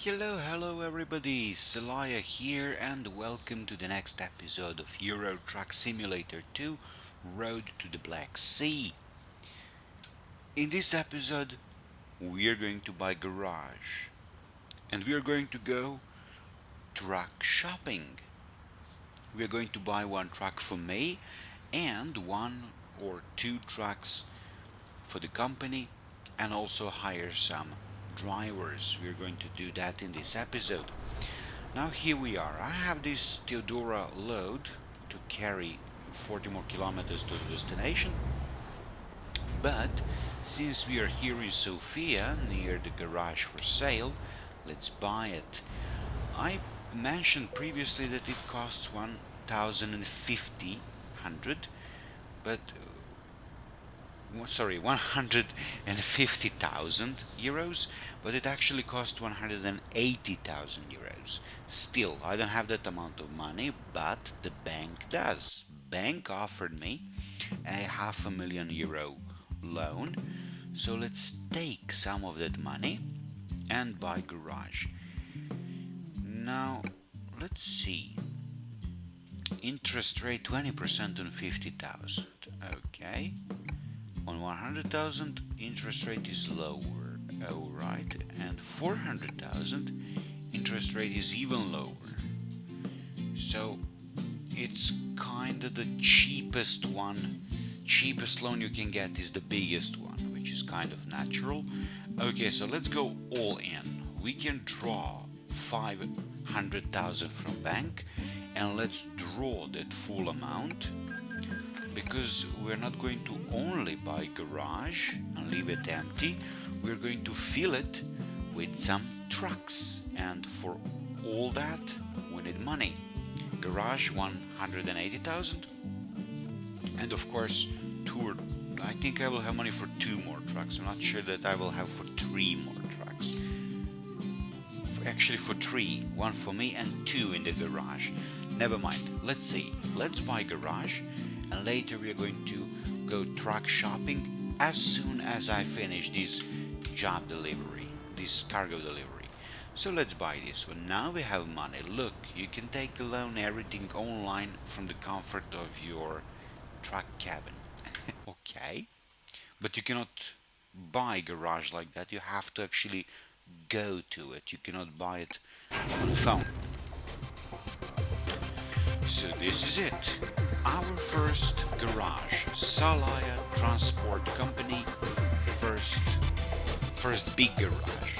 Hello everybody, Salaya here and welcome to the next episode of Euro Truck Simulator 2 Road to the Black Sea. In this episode, we are going to buy garage and we are going to go truck shopping. We are going to buy one truck for me and one or two trucks for the company and also hire some drivers. We are going to do that in this episode. Now here we are. I have this Theodora load to carry 40 more kilometers to the destination. But since we are here in Sofia, near the garage for sale, let's buy it. I mentioned previously that it costs 1,050, but 150,000 euros, but it actually cost 180,000 euros. Still, I don't have that amount of money, but the bank does. Bank offered me a €500,000 loan, so let's take some of that money and buy garage. Now, let's see. Interest rate 20% on 50,000. Okay. On 100,000, interest rate is lower. Alright, and 400,000, interest rate is even lower. So it's kind of the cheapest one. Cheapest loan you can get is the biggest one, which is kind of natural. Okay, so let's go all in. We can draw 500,000 from bank, and let's draw that full amount, because we're not going to only buy garage and leave it empty, we're going to fill it with some trucks, and for all that we need money. Garage 180,000, and of course I think I will have money for 2 more trucks. I'm not sure that I will have for 3 more trucks. Actually for 3, 1 for me and 2 in the garage. Never mind, let's see, let's buy garage, and later we are going to go truck shopping as soon as I finish this job delivery, this cargo delivery. So let's buy this one. Now we have money. Look, you can take a loan, everything online from the comfort of your truck cabin. Okay, but you cannot buy garage like that. You have to actually go to it. You cannot buy it on the phone. So this is it. Our first garage, Salaya Transport Company, first big garage.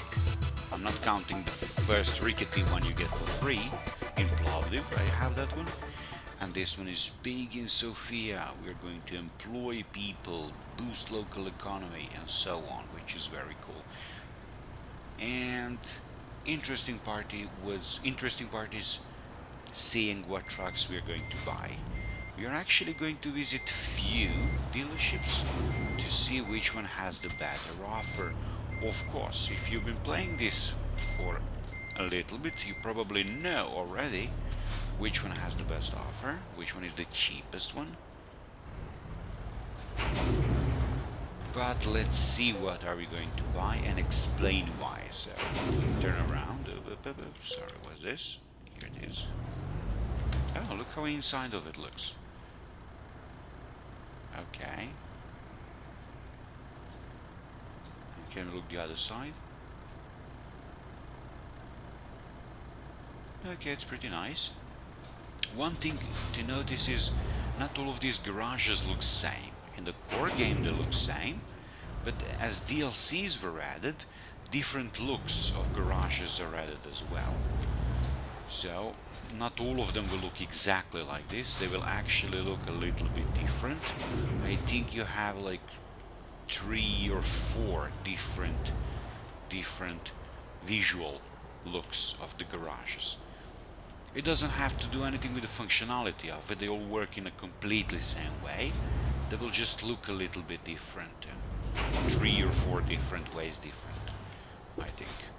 I'm not counting the first rickety one you get for free in Plovdiv. I have that one. And this one is big in Sofia. We're going to employ people, boost local economy, and so on, which is very cool. And interesting part is seeing what trucks we are going to buy. We are actually going to visit few dealerships to see which one has the better offer. Of course, if you've been playing this for a little bit, you probably know already which one has the best offer, which one is the cheapest one. But let's see what are we going to buy and explain why. So let's turn around. Sorry, what's this? Here it is. Oh, look how inside of it looks. Okay. Can we look the other side? Okay, it's pretty nice. One thing to notice is not all of these garages look same. In the core game they look same, but as DLCs were added, different looks of garages are added as well. So not all of them will look exactly like this. They will actually look a little bit different. I think you have like 3 or 4 different visual looks of the garages. It doesn't have to do anything with the functionality of it. They all work in a completely same way. They will just look a little bit different. 3 or 4 different ways different, I think.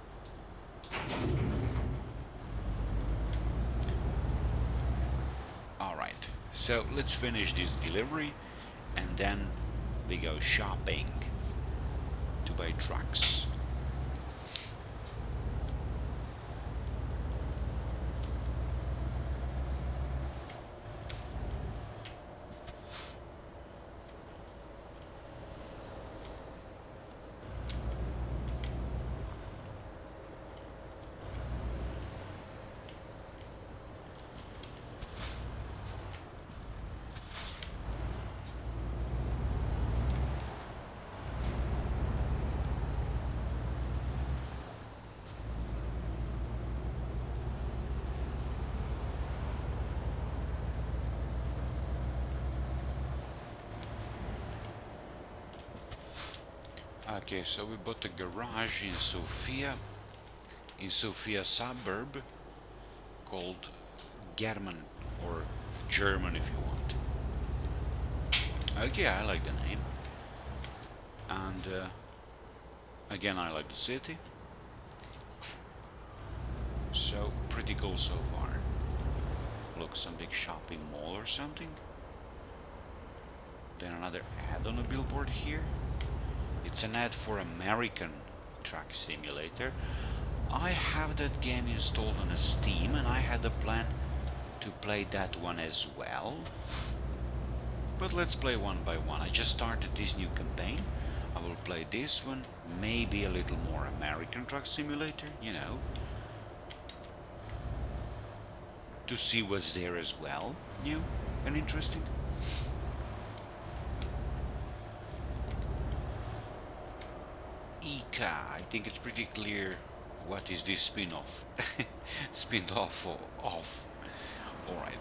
Alright, so let's finish this delivery and then we go shopping to buy trucks. Okay, so we bought a garage in Sofia suburb called German, or German if you want. Okay, I like the name. And again, I like the city. So, pretty cool so far. Look, some big shopping mall or something. Then another ad on a billboard here. It's an ad for American Truck Simulator. I have that game installed on Steam and I had a plan to play that one as well. But let's play one by one. I just started this new campaign. I will play this one, maybe a little more American Truck Simulator, you know, to see what's there as well, new and interesting. Ika, I think it's pretty clear what is this spin-off. Spin-off of. Alright.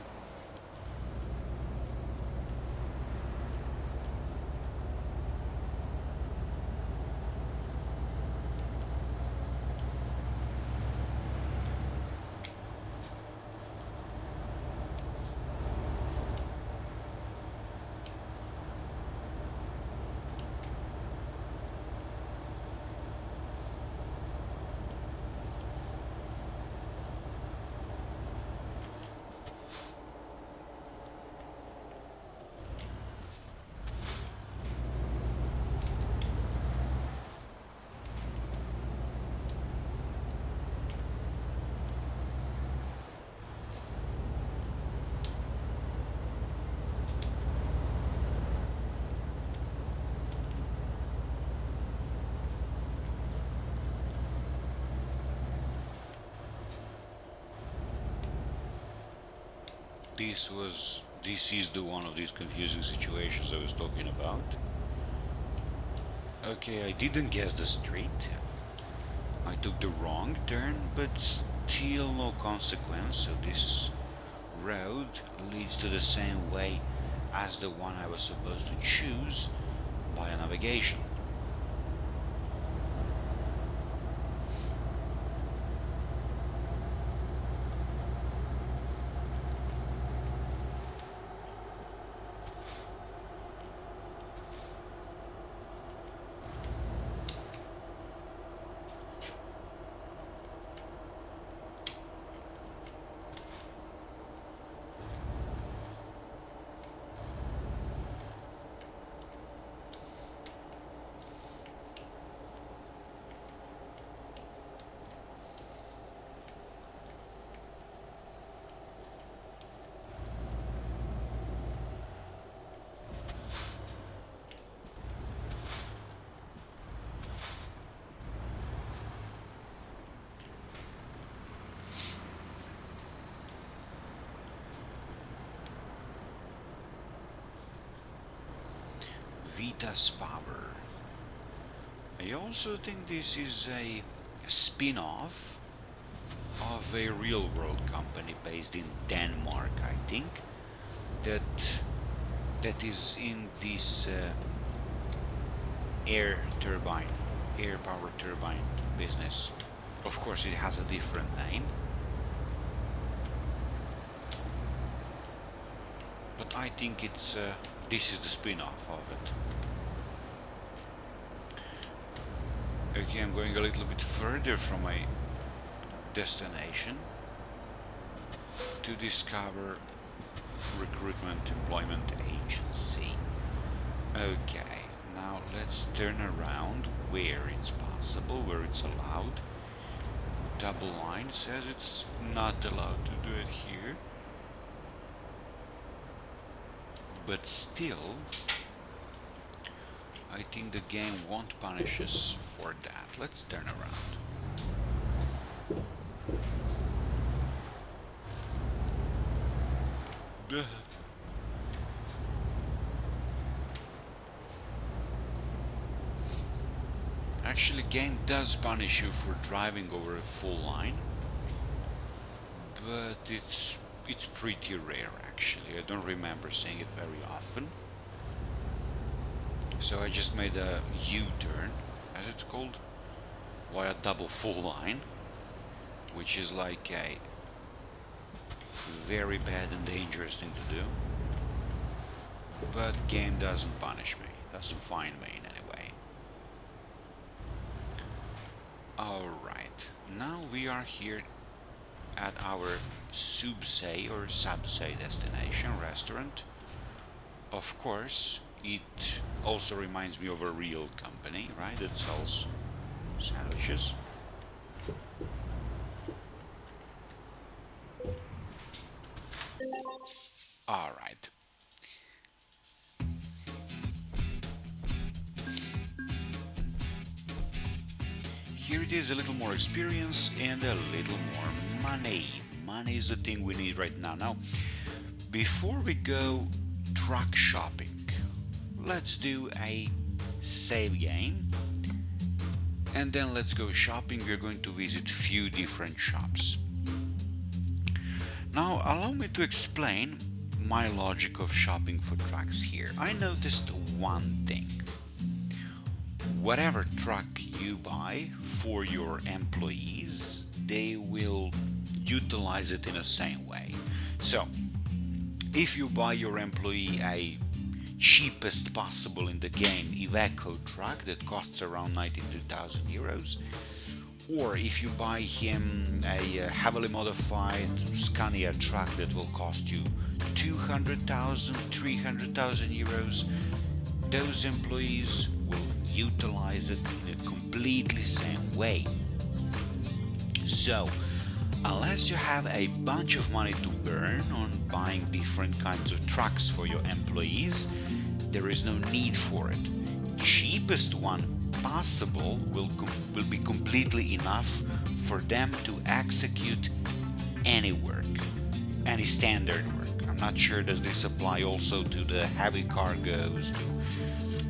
This is the one of these confusing situations I was talking about. Okay, I didn't guess the street. I took the wrong turn, but still no consequence, so this road leads to the same way as the one I was supposed to choose by navigation. Vita's Power. I also think this is a spin-off of a real-world company based in Denmark, I think, that is in this air power turbine business. Of course, it has a different name, but I think it's this is the spin-off of it. Okay, I'm going a little bit further from my destination to discover recruitment employment agency. Okay, now let's turn around where it's possible, where it's allowed. Double line says it's not allowed to do it here, but still I think the game won't punish us for that. Let's turn around. Actually, game does punish you for driving over a full line, but it's pretty rare actually. I don't remember seeing it very often. So I just made a U-turn as it's called, via double full line, which is like a very bad and dangerous thing to do. But game doesn't punish me, doesn't fine me in any way. Alright, now we are here at our subsay or subsay destination restaurant. Of course, it also reminds me of a real company, right, that sells sandwiches. Alright. Here it is, a little more experience and a little more money. Money is the thing we need right now. Now, before we go truck shopping, let's do a save game. And then let's go shopping. We're going to visit few different shops. Now, allow me to explain my logic of shopping for trucks here. I noticed one thing. Whatever truck you buy for your employees, they will utilize it in the same way. So, if you buy your employee a cheapest possible in the game Iveco truck that costs around 92,000 euros, or if you buy him a heavily modified Scania truck that will cost you 200,000, 300,000 euros, those employees will utilize it in a completely same way. So, unless you have a bunch of money to burn on buying different kinds of trucks for your employees, there is no need for it. Cheapest one possible will be completely enough for them to execute any work, any standard work. I'm not sure does this apply also to the heavy cargoes, to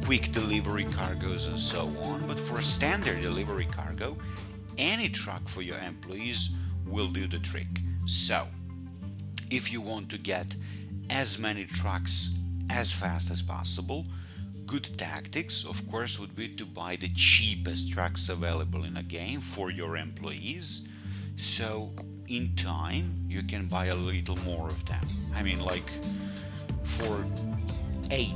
quick delivery cargoes and so on, but for a standard delivery cargo, any truck for your employees will do the trick. So, if you want to get as many trucks as fast as possible, good tactics, of course, would be to buy the cheapest trucks available in a game for your employees. So, in time, you can buy a little more of them. I mean, like, for 8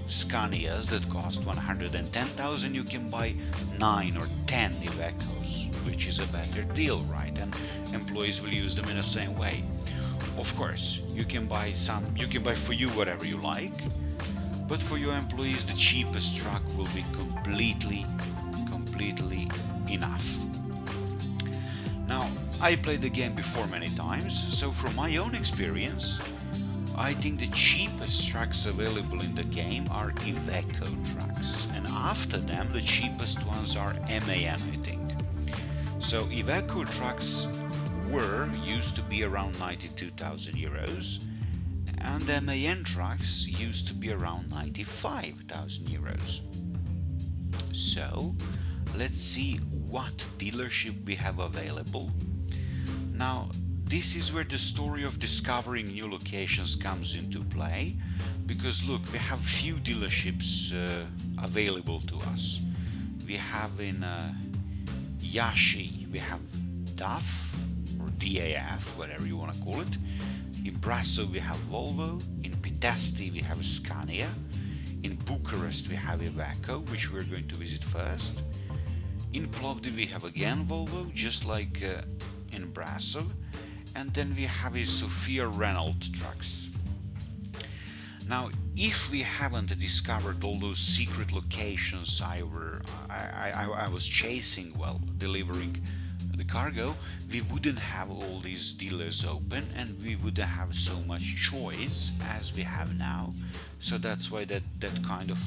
Scanias that cost 110,000, you can buy 9 or 10 Ivecos, which is a better deal, right? And employees will use them in the same way. Of course, you can buy for you whatever you like, but for your employees, the cheapest truck will be completely enough. Now, I played the game before many times, so from my own experience, I think the cheapest trucks available in the game are Iveco trucks, and after them the cheapest ones are MAN, I think. So Iveco trucks used to be around 92,000 euros, and MAN trucks used to be around 95,000 euros. So let's see what dealership we have available. Now, this is where the story of discovering new locations comes into play, because look, we have few dealerships available to us. We have in Yashi, we have DAF, or DAF, whatever you want to call it. In Brasso we have Volvo, in Pitesti we have Scania, in Bucharest we have Iveco, which we're going to visit first. In Plovdiv we have again Volvo, just like in Brasso. And then we have a Sofia Renault trucks. Now, if we haven't discovered all those secret locations I was chasing while delivering the cargo, we wouldn't have all these dealers open, and we wouldn't have so much choice as we have now. So that's why that kind of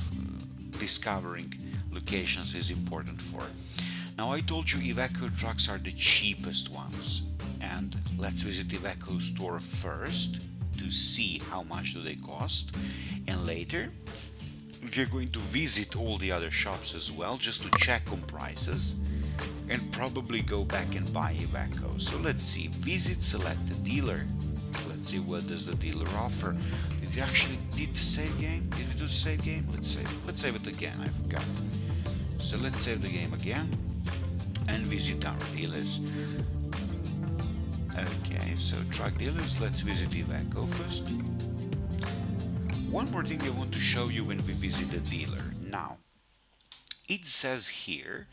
discovering locations is important for. Now, I told you Iveco trucks are the cheapest ones. And let's visit the Iveco store first to see how much do they cost, and later we're going to visit all the other shops as well, just to check on prices and probably go back and buy Iveco. So let's see, visit, select the dealer. Let's see what does the dealer offer. Did we actually did the save game? Did we do the save game? Let's save it again, I forgot. So let's save the game again and visit our dealers. Okay, so truck dealers, let's visit Iveco first. One more thing I want to show you when we visit a dealer. Now, it says here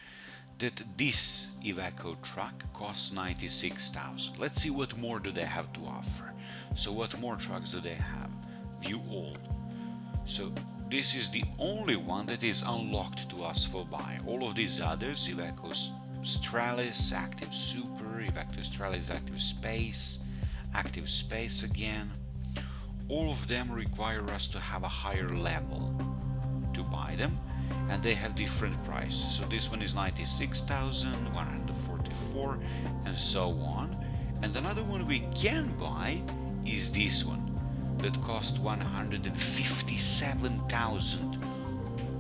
that this Iveco truck costs 96,000. Let's see what more do they have to offer. So what more trucks do they have? View all. So this is the only one that is unlocked to us for buy. All of these others, Iveco Stralis, Active Super, Iveco Stralis Active Space again, all of them require us to have a higher level to buy them, and they have different prices. So this one is 96,144 and so on. And another one we can buy is this one that cost 157,000,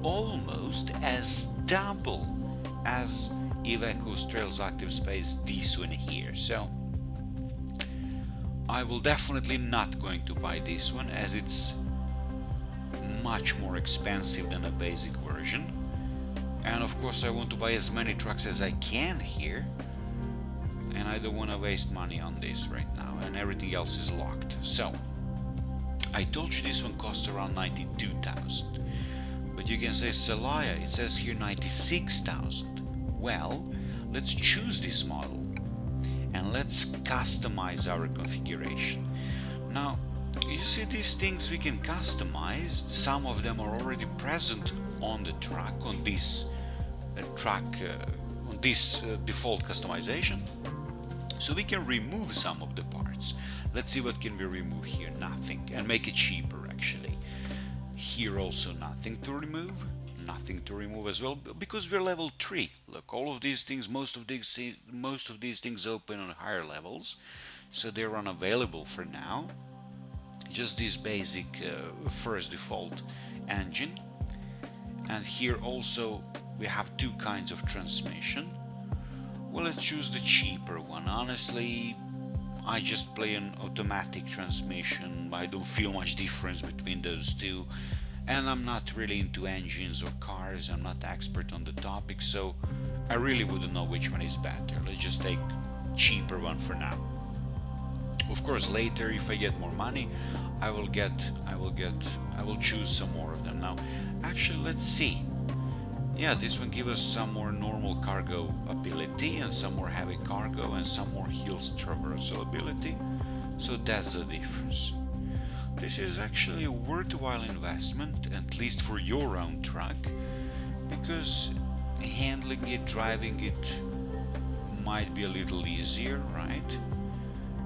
almost as double as Iveco Stralis Active Space, this one here. So I will definitely not going to buy this one, as it's much more expensive than a basic version. And of course I want to buy as many trucks as I can here, and I don't want to waste money on this right now, and everything else is locked. So I told you this one cost around 92,000, but you can say Salaya, it says here 96,000. Well, let's choose this model and let's customize our configuration. Now, you see these things we can customize. Some of them are already present on the truck, on this default customization. So we can remove some of the parts. Let's see what can we remove here. Nothing. And make it cheaper actually. Here also nothing to remove. Nothing to remove as well, because we're level 3. Look, all of these things, most of these things open on higher levels, so they're unavailable for now. Just this basic first default engine. And here also we have two kinds of transmission. Well, let's choose the cheaper one. Honestly, I just play an automatic transmission. I don't feel much difference between those two, and I'm not really into engines or cars. I'm not expert on the topic, so I really wouldn't know which one is better. Let's just take cheaper one for now. Of course, later if I get more money, I will choose some more of them. Now, actually, let's see. Yeah, this one gives us some more normal cargo ability and some more heavy cargo and some more hills traversal ability. So that's the difference. This is actually a worthwhile investment, at least for your own truck, because handling it, driving it might be a little easier, right?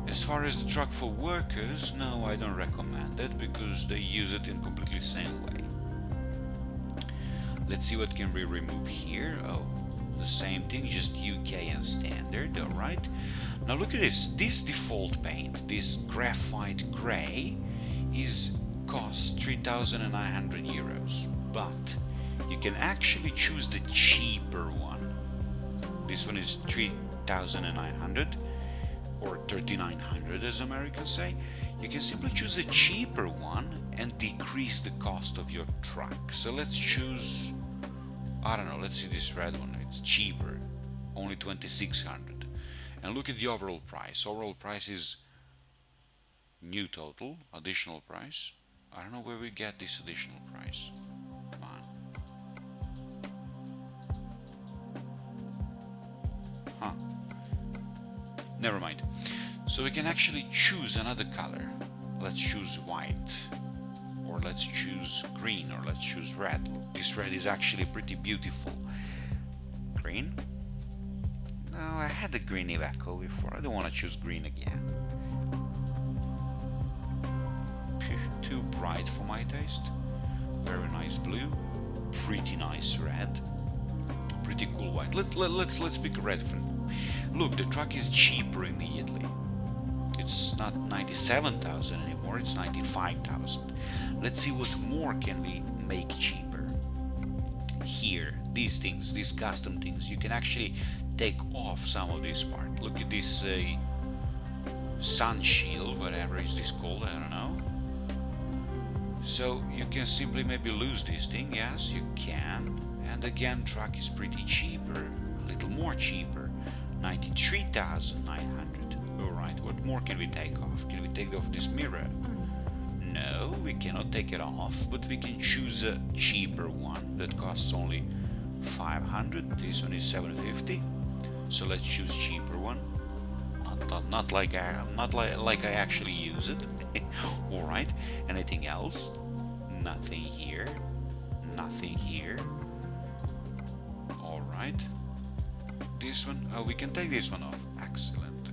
As far as the truck for workers, no, I don't recommend it because they use it in completely same way. Let's see what can we remove here. Oh, the same thing, just UK and standard. Alright, now look at this. This default paint, this graphite gray, costs 3,900 euros, but you can actually choose the cheaper one. This one is 3,900 or 3,900 as Americans say. You can simply choose a cheaper one and decrease the cost of your truck. So let's choose, I don't know, let's see this red one. It's cheaper, only 2,600. And look at the overall price. Overall price is new total, additional price. I don't know where we get this additional price. Come on. Huh. Never mind. So we can actually choose another color. Let's choose white, or let's choose green, or let's choose red. This red is actually pretty beautiful. Green? No, I had the green Iveco before. I don't want to choose green again. Too bright for my taste. Very nice blue. Pretty nice red. Pretty cool white. Let's pick a red for now. Look, the truck is cheaper immediately. It's not 97,000 anymore, it's 95,000. Let's see what more can we make cheaper. Here, these things, these custom things, you can actually take off some of this part. Look at this sun shield, whatever is this called, I don't know. So you can simply maybe lose this thing, yes, you can, And again, truck is pretty cheaper, a little more cheaper, 93,900. Alright, what more can we take off? Can we take off this mirror? No, we cannot take it off, but we can choose a cheaper one that costs only 500. This one is 750. So let's choose cheaper one. Not like I actually use it. All right. Anything else? Nothing here. Nothing here. All right. This one. Oh, we can take this one off. Excellent.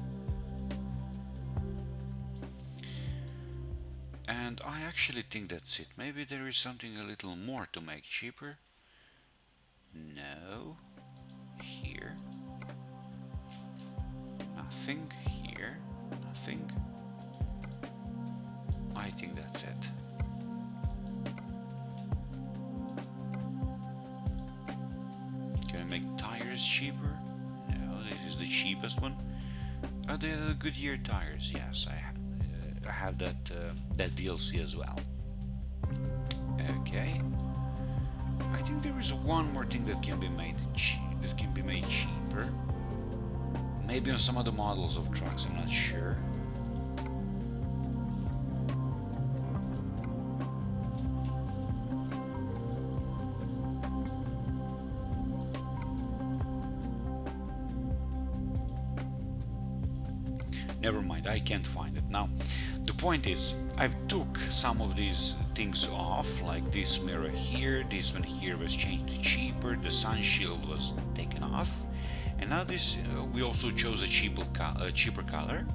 And I actually think that's it. Maybe there is something a little more to make cheaper. No. Here. Nothing. Here. Nothing. I think that's it. Can I make tires cheaper? No, this is the cheapest one. Oh, the Goodyear tires. Yes, I have that that DLC as well. Okay. I think there is one more thing that can be made cheaper. Maybe on some other models of trucks. I'm not sure. Never mind, I can't find it. Now, the point is, I've took some of these things off, like this mirror here, this one here was changed to cheaper, the sun shield was taken off, and now this, we also chose a cheaper color,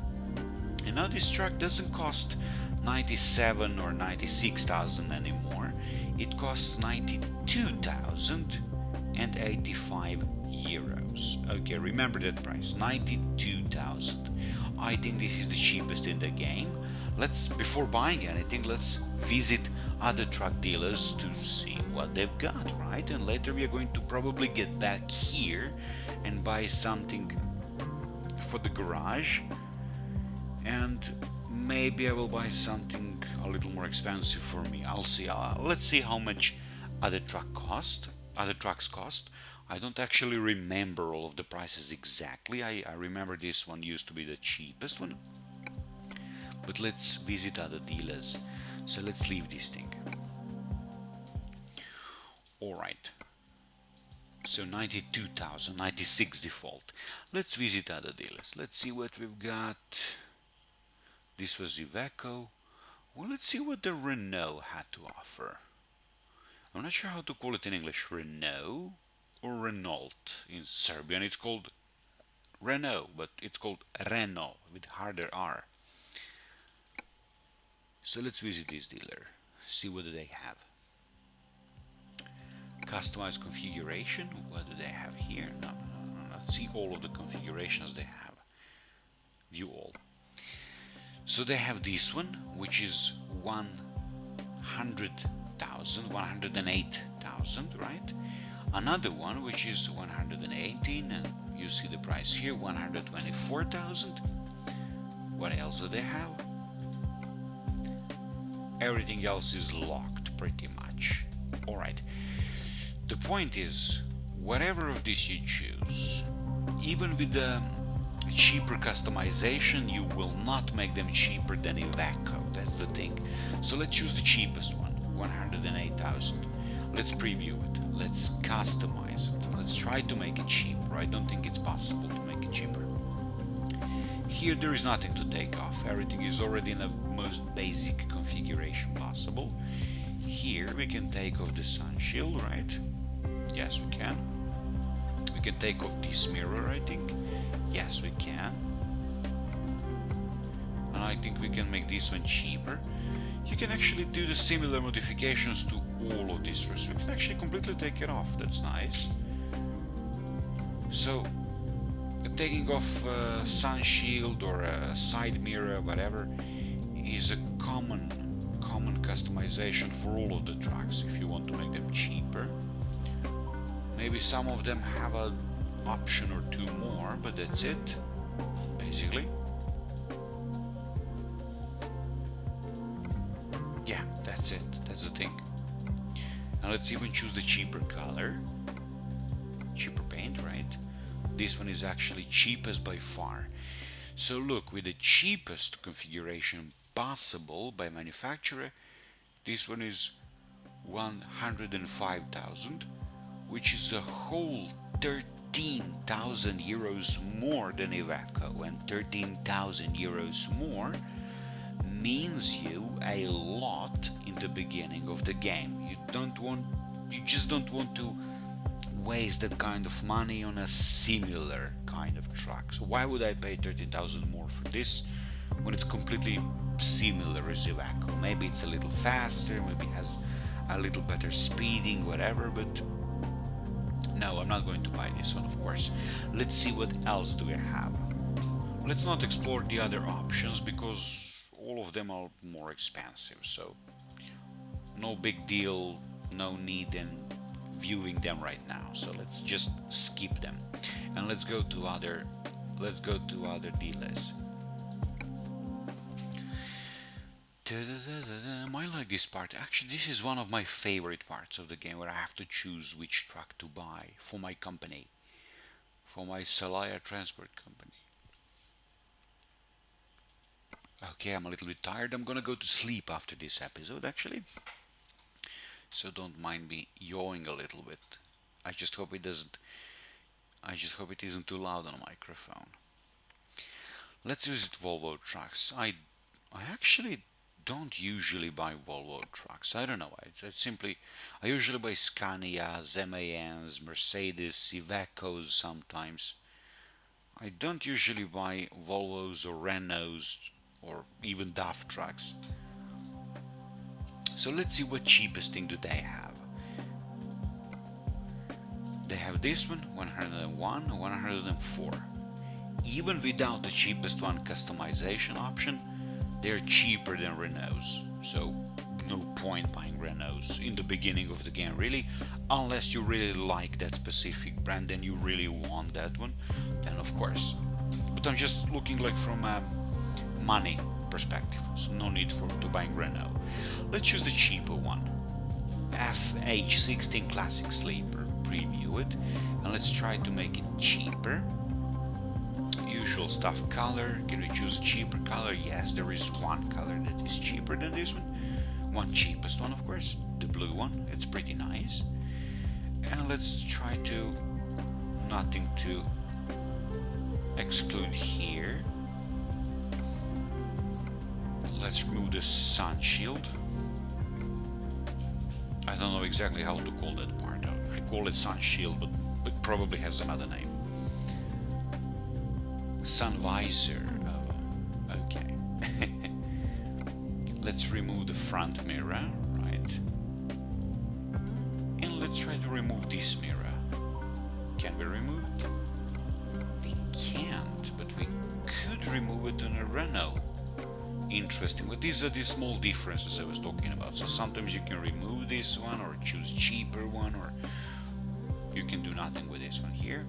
and now this truck doesn't cost 97 or 96,000 anymore, it costs 92,085 euros. Okay, remember that price, 92,000. I think this is the cheapest in the game. Before buying anything, let's visit other truck dealers to see what they've got, right? And later we are going to probably get back here and buy something for the garage. And maybe I will buy something a little more expensive for me. I'll see. Let's see how much other trucks cost. I don't actually remember all of the prices exactly. I remember this one used to be the cheapest one. But let's visit other dealers. So let's leave this thing. Alright. So 92,000, 96 default. Let's visit other dealers. Let's see what we've got. This was Iveco. Well, let's see what the Renault had to offer. I'm not sure how to call it in English. Renault or Renault. In Serbian it's called Renault, but it's called Renault with harder R. So let's visit this dealer, see what do they have. Customized configuration, what do they have here? No. Let's see all of the configurations they have. View all. So they have this one, which is 100,000, 108,000, right? Another one, which is 118, and you see the price here, 124,000. What else do they have? Everything else is locked, pretty much. Alright. The point is, whatever of this you choose, even with the cheaper customization, you will not make them cheaper than Iveco. That's the thing. So let's choose the cheapest one, 108,000. Let's preview it. Let's customize it. Let's try to make it cheaper. I don't think it's possible to make it cheaper. Here there is nothing to take off. Everything is already in the most basic configuration possible. Here we can take off the sun shield, right? Yes, we can. We can take off this mirror, I think. Yes, we can. And I think we can make this one cheaper. You can actually do the similar modifications to all of these first. We can actually completely take it off. That's nice. So taking off a sun shield or a side mirror, whatever, is a common customization for all of the trucks if you want to make them cheaper. Maybe some of them have an option or two more, but that's it, basically. Yeah, that's it. That's the thing. Now let's even choose the cheaper color. exchange rate, this one is actually cheapest by far. So look, with the cheapest configuration possible by manufacturer, this one is 105,000, which is a whole 13,000 euros more than Iveco, and 13,000 euros more means you a lot in the beginning of the game. You just don't want to waste that kind of money on a similar kind of truck. So why would I pay 13,000 more for this when it's completely similar as Iveco? Maybe it's a little faster, maybe it has a little better speeding, whatever, but no, I'm not going to buy this one, of course. Let's see what else do we have. Let's not explore the other options because all of them are more expensive, so no big deal, no need in viewing them right now. So let's just skip them and let's go to other dealers. I like this part. Actually, this is one of my favorite parts of the game, where I have to choose which truck to buy for my company, for my Salaya transport company. Okay, I'm a little bit tired. I'm gonna go to sleep after this episode, actually. So don't mind me yawing a little bit. I just hope it isn't too loud on the microphone. Let's visit Volvo trucks. I actually don't usually buy Volvo trucks. I don't know. I usually buy Scanias, MANs, Mercedes, Ivecos sometimes. I don't usually buy Volvos or Renaults or even DAF trucks. So let's see what cheapest thing do they have. They have this one, 101, 104. Even without the cheapest one customization option, they're cheaper than Renaults. So no point buying Renaults in the beginning of the game, really, unless you really like that specific brand and you really want that one, then of course. But I'm just looking like from a money perspective, so no need to buying Renault. Let's choose the cheaper one, FH16 Classic Sleeper. Preview it and let's try to make it cheaper. Usual stuff. Color, can we choose a cheaper color? Yes, there is one color that is cheaper than this one. One cheapest one, of course, the blue one. It's pretty nice. And let's try to nothing to exclude here. Let's remove the sun shield. I don't know exactly how to call that part. I call it sun shield, but it probably has another name. Sun visor. Oh, okay. Let's remove the front mirror, right? And let's try to remove this mirror. Can we remove it? We can't, but we could remove it on a Renault. Interesting. But these are the small differences I was talking about. So sometimes you can remove this one or choose cheaper one, or you can do nothing with this one here.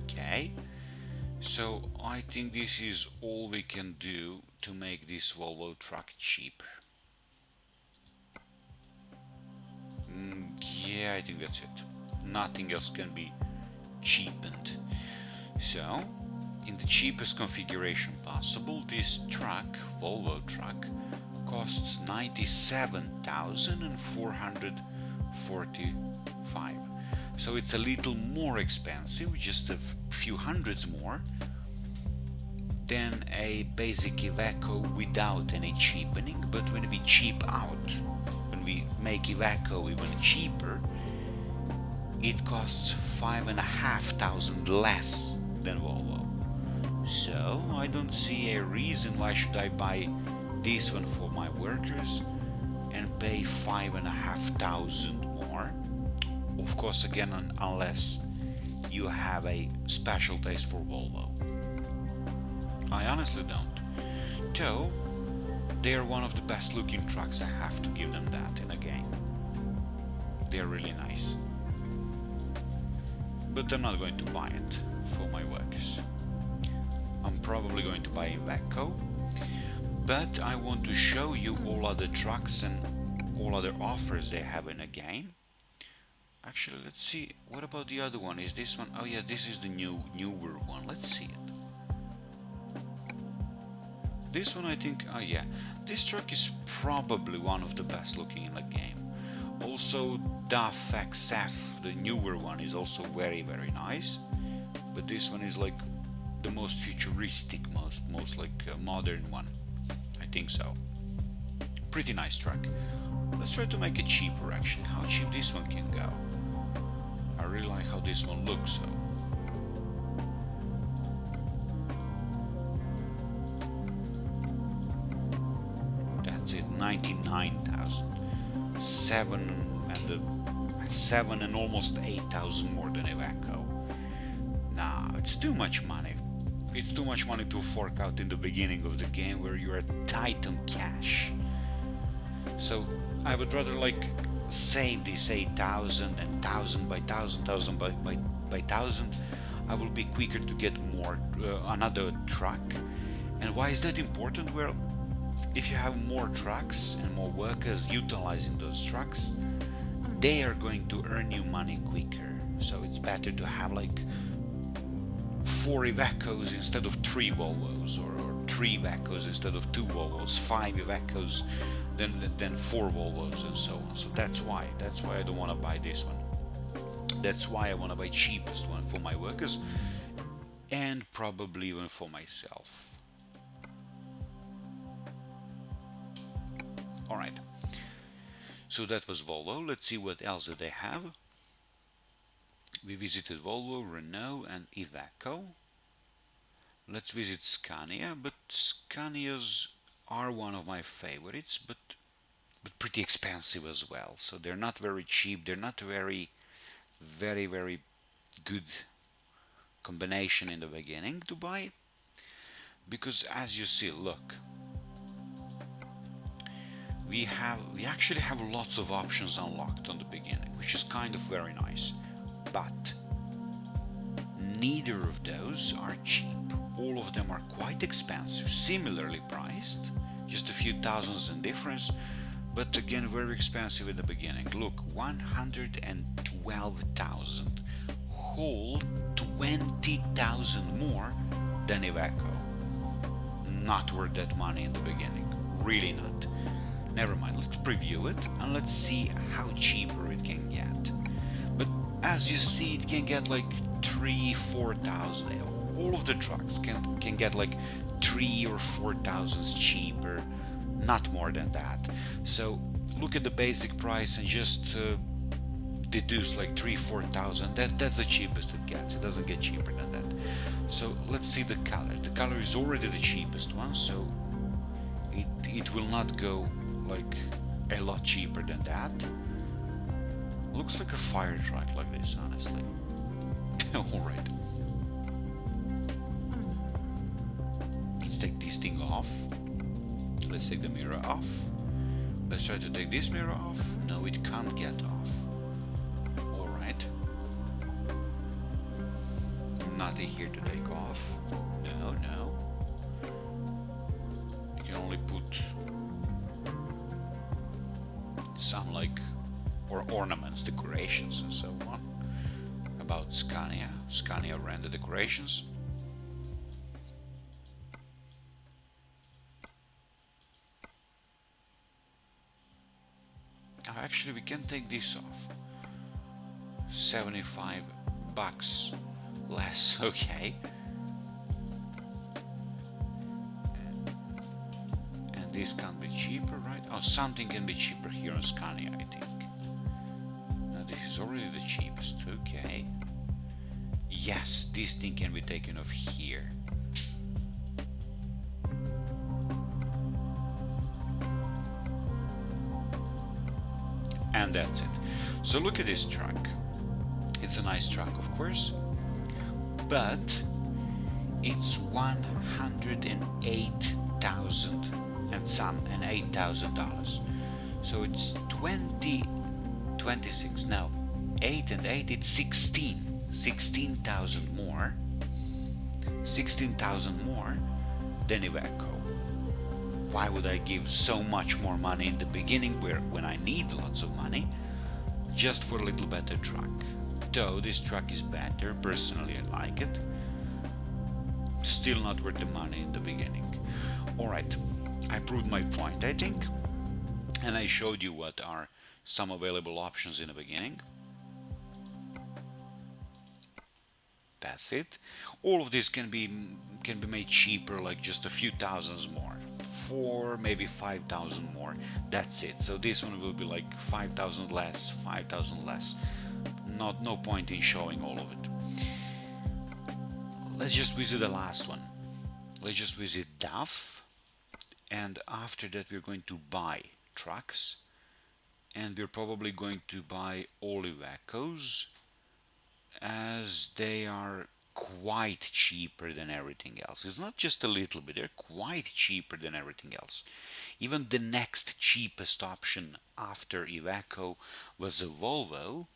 Okay. So I think this is all we can do to make this Volvo truck cheap. Yeah, I think that's it. Nothing else can be cheapened. So, in the cheapest configuration possible, this truck, Volvo truck, costs 97,445. So it's a little more expensive, just a few hundreds more than a basic Iveco without any cheapening. But when we cheap out, when we make Iveco even cheaper, it costs 5,500 less than Volvo. So I don't see a reason why should I buy this one for my workers and pay 5,500 more. Of course, again, unless you have a special taste for Volvo. I honestly don't. Though, they are one of the best looking trucks, I have to give them that in a game. They're really nice. But I'm not going to buy it for my workers. I'm probably going to buy Iveco, but I want to show you all other trucks and all other offers they have in a game. Actually, let's see. What about the other one? Is this one? Oh yes, this is the newer one. Let's see it. This one, I think. Oh yeah, this truck is probably one of the best looking in the game. Also, DAF XF, the newer one, is also very nice. But this one is like the most futuristic, most like modern one. I think so. Pretty nice truck. Let's try to make it cheaper actually. How cheap this one can go. I really like how this one looks though. That's it, 99,000. 7 and almost 8,000 more than Iveco. Nah, it's too much money. It's too much money to fork out in the beginning of the game where you are tight on cash. So I would rather like save this 8,000 and 1,000 by 1,000, 1,000 by 1,000. I will be quicker to get more another truck. And why is that important? Well, if you have more trucks and more workers utilizing those trucks, they are going to earn you money quicker. So it's better to have like 4 Ivecos instead of 3 Volvos, or 3 Ivecos instead of 2 Volvos, 5 Ivecos then 4 Volvos, and so on. So that's why I don't want to buy this one. That's why I want to buy cheapest one for my workers and probably even for myself. All right. So that was Volvo. Let's see what else do they have. We visited Volvo, Renault, and Iveco. Let's visit Scania, but Scanias are one of my favorites, but pretty expensive as well. So they're not very cheap. They're not very good combination in the beginning to buy, because as you see, look, we actually have lots of options unlocked on the beginning, which is kind of very nice, but neither of those are cheap. All of them are quite expensive, similarly priced, just a few thousands in difference, but again very expensive in the beginning. Look, 112,000, whole 20,000 more than Iveco. Not worth that money in the beginning, really not. Never mind, let's preview it and let's see how cheaper it can get. But as you see, it can get like 3,000-4,000. All of the trucks can get like 3,000 or 4,000 cheaper, not more than that. So look at the basic price and just deduce like 3,000-4,000. That's the cheapest it gets. It doesn't get cheaper than that. So let's see the color. The color is already the cheapest one, so it will not go like a lot cheaper than that. Looks like a fire truck like this, honestly. Alright. Let's take this thing off. Let's take the mirror off. Let's try to take this mirror off. No, it can't get off. Alright. Nothing here to take off. No. You can only put some like ornaments, decorations and so on. About Scania ran the decorations. Oh, actually we can take this off. $75 less, okay. And this can be cheaper, right? Oh, something can be cheaper here on Scania, I think. Now this is already the cheapest, okay. Yes, this thing can be taken off here. And that's it. So look at this truck. It's a nice truck, of course, but it's 108,000 and some, and $8,000. So it's 26. No, 8 and 8. It's 16,000 more. 16,000 more than Iveco. Why would I give so much more money in the beginning when I need lots of money? just for a little better truck. Though this truck is better, personally I like it. Still not worth the money in the beginning. Alright, I proved my point, I think, and I showed you what are some available options in the beginning. That's it. All of this can be made cheaper, like just a few thousands more, 4 maybe 5,000 more. That's it. So this one will be like 5,000 less, 5,000 less. No point in showing all of it. Let's just visit the last one. Let's just visit DAF, and after that we're going to buy trucks, and we're probably going to buy all Ivacos, as they are quite cheaper than everything else. It's not just a little bit, they're quite cheaper than everything else. Even the next cheapest option after Iveco was a Volvo.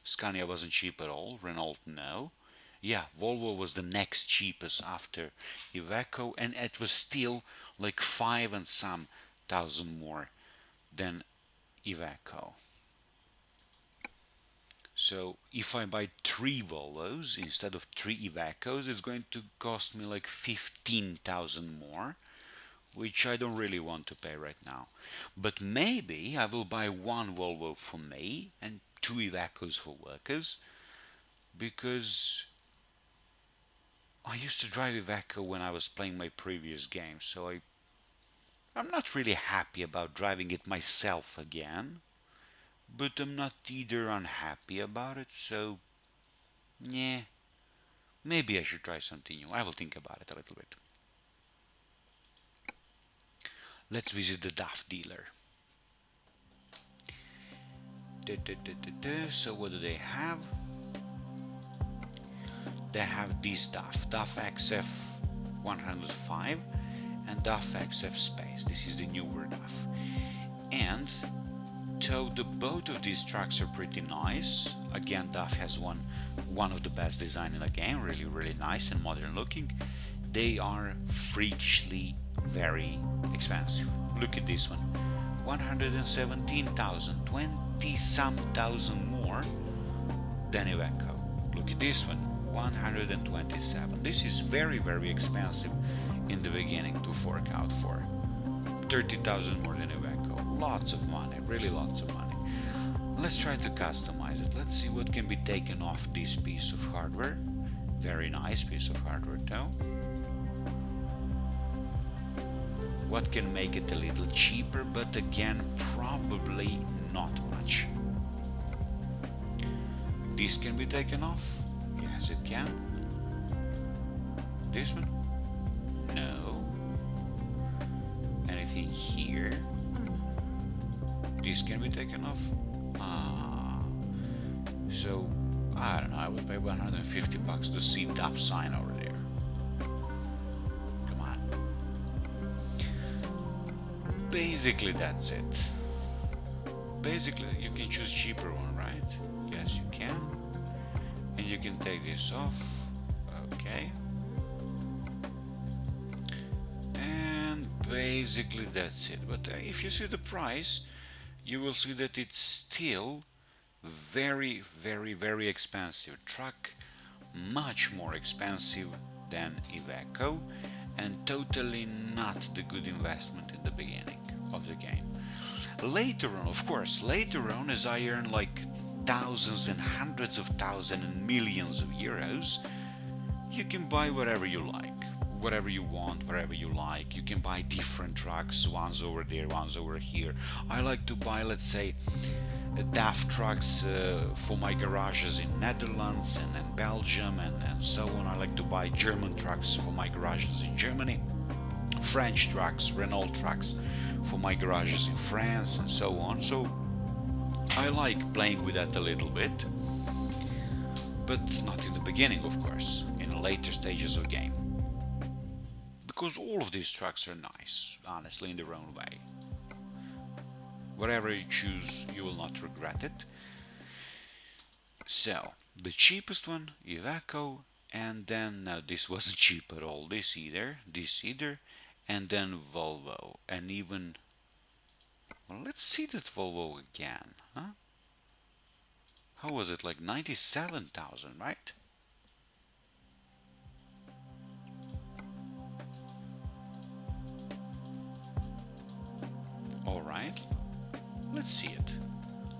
Scania wasn't cheap at all, Renault no. Yeah, Volvo was the next cheapest after Iveco, and it was still like 5 and some thousand more than Iveco. So if I buy 3 Volvos instead of 3 Ivacos, it's going to cost me like 15,000 more, which I don't really want to pay right now. But maybe I will buy 1 Volvo for me and 2 Ivacos for workers, because I used to drive Iveco when I was playing my previous game, so I'm not really happy about driving it myself again, but I'm not either unhappy about it, so yeah, maybe I should try something new. I will think about it a little bit. Let's visit the DAF dealer. So what do they have? They have this DAF XF 105 and DAF XF Space. This is the newer DAF. And though both of these trucks are pretty nice, again DAF has one of the best design in the game, really nice and modern looking, they are freakishly very expensive. Look at this one, 117,000, 20 some thousand more than Iveco. Look at this one, 127. This is very expensive in the beginning to fork out for. 30,000 more than Iveco. Lots of money, really lots of money. Let's try to customize it. Let's see what can be taken off this piece of hardware. Very nice piece of hardware though. What can make it a little cheaper, but again probably not much. This can be taken off. Yes, it can. This one? No. Anything here? This can be taken off. So I don't know, I would pay 150 bucks to see DAF sign over there. Come on. Basically that's it. Basically you can choose cheaper one, right? Yes, you can. And you can take this off. Okay. And basically that's it. But if you see the price, you will see that it's still very expensive truck, much more expensive than Iveco, and totally not the good investment in the beginning of the game. Later on, of course, as I earn like thousands and hundreds of thousands and millions of euros, you can buy whatever you like, whatever you want, wherever you like. You can buy different trucks, one's over there, one's over here. I like to buy, let's say, DAF trucks for my garages in Netherlands and in Belgium and so on. I like to buy German trucks for my garages in Germany, French trucks, Renault trucks for my garages in France and so on. So I like playing with that a little bit, but not in the beginning, of course, in the later stages of the game. Because all of these trucks are nice, honestly, in their own way. Whatever you choose, you will not regret it. So, the cheapest one, Iveco, and then, no, this wasn't cheap at all, this either, and then Volvo, and even Well, let's see that Volvo again, huh? How was it, like 97,000, right? Alright, let's see it.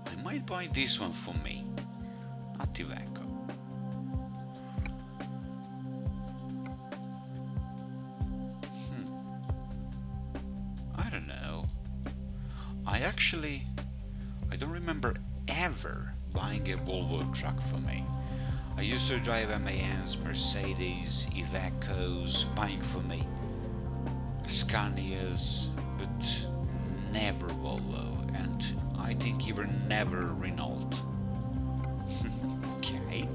I might buy this one for me, not Iveco. I don't know. I don't remember ever buying a Volvo truck for me. I used to drive MANs, Mercedes, Ivecos, buying for me, Scanias, but never Volvo, and I think even never Renault. Okay.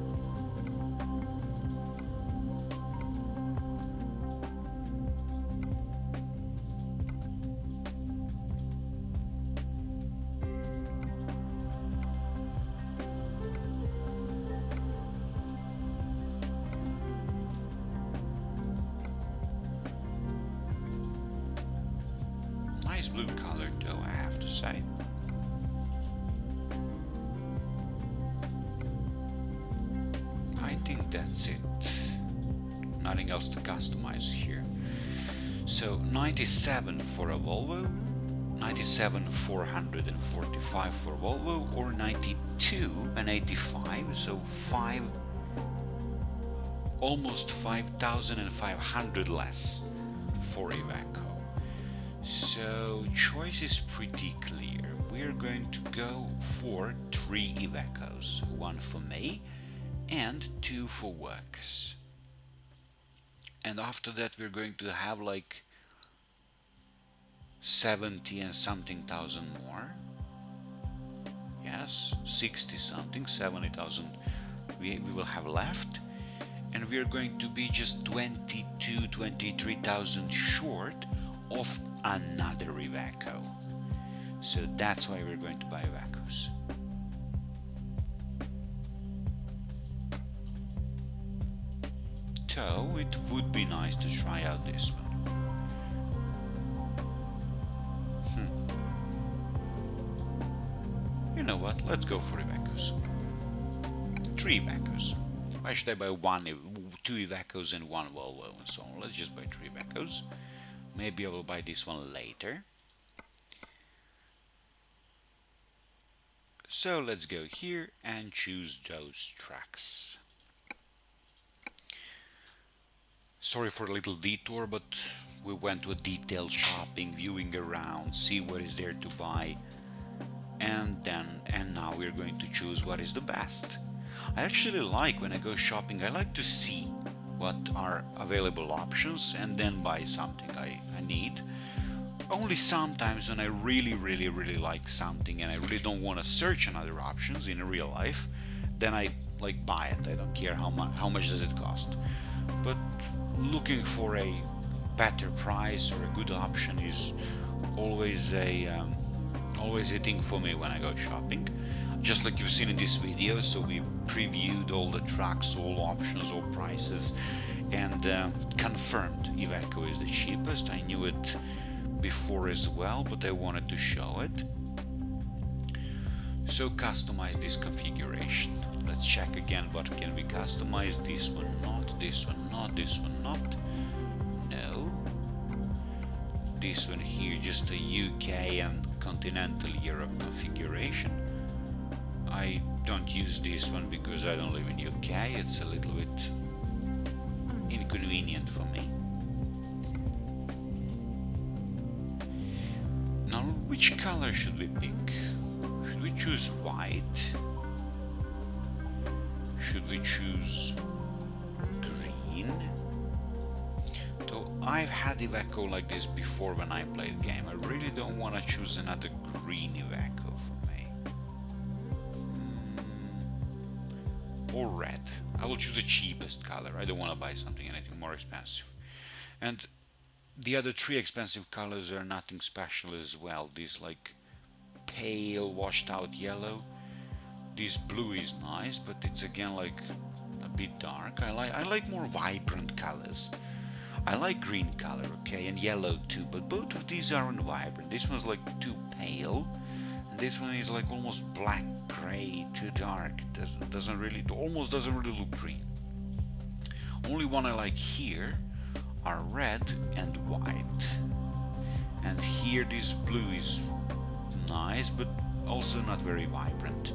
Nice blue color though, I have to say. I think that's it. Nothing else to customize here. So 97 for a Volvo, 97 445 for Volvo, or 92 and 85, so almost 5,500 less for Iveco. So choice is pretty clear. We're going to go for 3 Ivecos, 1 for me and 2 for works. And after that we're going to have like 70 and something thousand more. Yes, 60 something, 70,000 we will have left. And we're going to be just 22, 23,000 short of another Iveco. So that's why we're going to buy Ivecos. So it would be nice to try out this one. You know what? Let's go for Ivecos. 3 Ivecos. Why should I buy 2 Ivecos and 1 Volvo and so on? Let's just buy 3 Ivecos. Maybe I will buy this one later. So let's go here and choose those tracks. Sorry for a little detour, but we went to a detailed shopping, viewing around, see what is there to buy, and now we're going to choose what is the best. I actually like, when I go shopping, I like to see what are available options and then buy something I need. Only sometimes when I really like something and I really don't want to search on other options in real life, then I like buy it. I don't care how much does it cost. But looking for a better price or a good option is always a thing for me when I go shopping. Just like you've seen in this video, so we previewed all the trucks, all options, all prices, and confirmed Iveco is the cheapest. I knew it before as well, but I wanted to show it. So customize this configuration. Let's check again what can we customize. This one not, this one not, this one not. No. This one here, just a UK and continental Europe configuration. I don't use this one because I don't live in UK. It's a little bit inconvenient for me. Now, which color should we pick? Should we choose white? Should we choose green? So I've had Iveco like this before when I played the game. I really don't want to choose another green Iveco for me. Or red. I will choose the cheapest color. I don't want to buy anything more expensive. And the other 3 expensive colors are nothing special as well. These like pale washed out yellow. This blue is nice, but it's again like a bit dark. I like more vibrant colors. I like green color, okay, and yellow too, but both of these aren't vibrant. This one's like too pale, and this one is like almost black gray, too dark. Almost doesn't really look green. Only one I like here are red and white. And here this blue is nice, but also not very vibrant.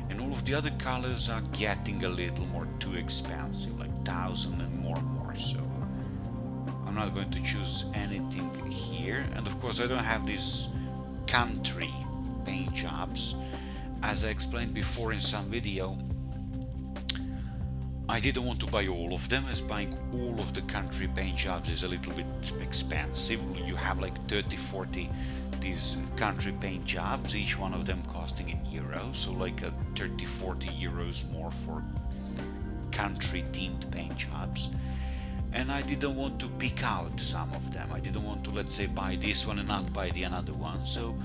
And all of the other colors are getting a little more too expensive, like 1,000 and more. So I'm not going to choose anything here. And of course I don't have these country paint jobs. As I explained before in some video, I didn't want to buy all of them, as buying all of the country paint jobs is a little bit expensive. You have like 30-40 these country paint jobs, each one of them costing in euros, so like a 30-40 euros more for country themed paint jobs. And I didn't want to pick out some of them. I didn't want to, let's say, buy this one and not buy the another one, so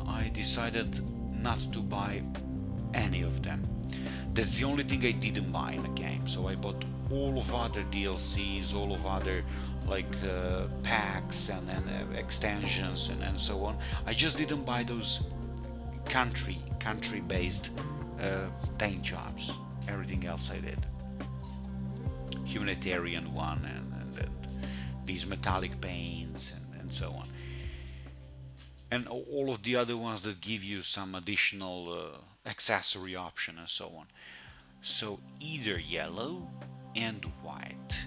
I decided not to buy any of them. That's the only thing I didn't buy in the game. So I bought all of other DLCs, all of other like packs and extensions and so on. I just didn't buy those country-based paint jobs. Everything else I did. Humanitarian one and these metallic paints and so on. And all of the other ones that give you some additional accessory option and so on. So either yellow and white.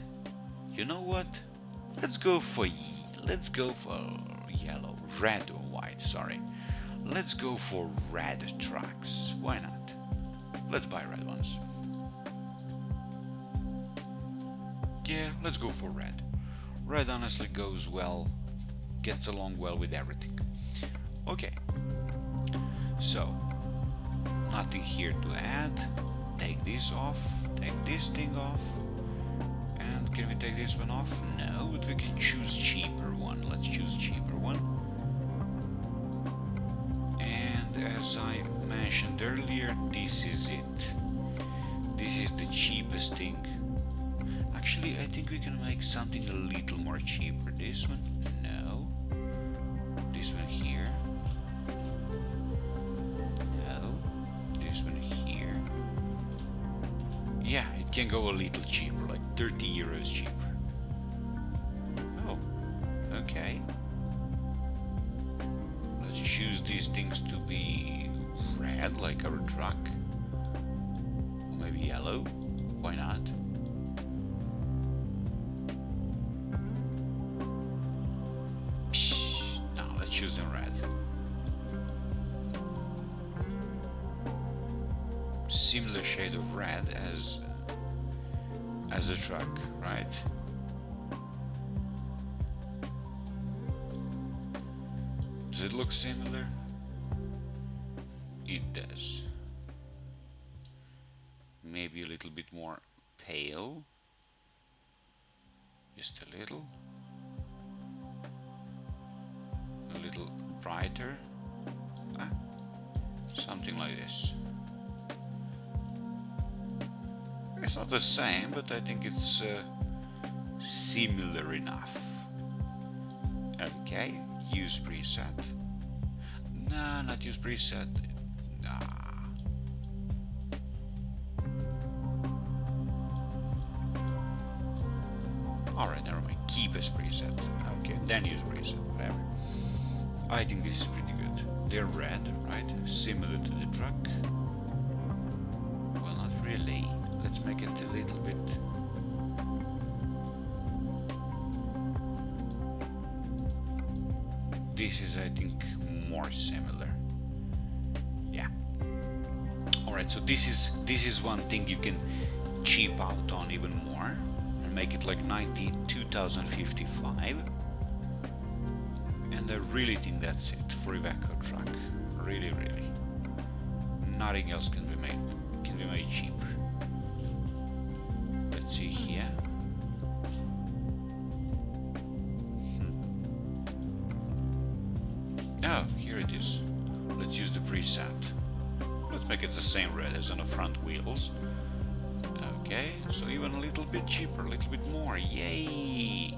You know what? Let's go for yellow, red or white, sorry. Let's go for red trucks. Why not? Let's buy red ones. Yeah, let's go for red. Red honestly goes well, gets along well with everything. Okay, so nothing here to add. Take this off, take this thing off, and can we take this one off? No, but we can choose cheaper one. Let's choose cheaper one. And as I mentioned earlier, this is it. This is the cheapest thing. Actually, I think we can make something a little more cheaper. This one? No. This one here? No. This one here? Yeah, it can go a little cheaper, like 30 euros cheaper. Oh, okay. Let's choose these things to be red, like our truck. Or maybe yellow. Why not? Choose them red. Similar shade of red as the truck, right? Does it look similar? It does. Maybe a little bit more pale. Just a little. A little brighter, something like this. It's not the same, but I think it's similar enough. Okay, use preset. No, not use preset. Alright, never mind. Keep as preset. Okay, then use preset, whatever. I think this is pretty good. They're red, right? Similar to the truck. Well, not really. Let's make it a little bit. This is, I think, more similar. Yeah. Alright, so this is one thing you can cheap out on even more and make it like 92,055. And I really think that's it for Iveco truck. Really, really. Nothing else can be made cheaper. Let's see here. Oh, here it is. Let's use the preset. Let's make it the same red as on the front wheels. Okay, so even a little bit cheaper, a little bit more. Yay!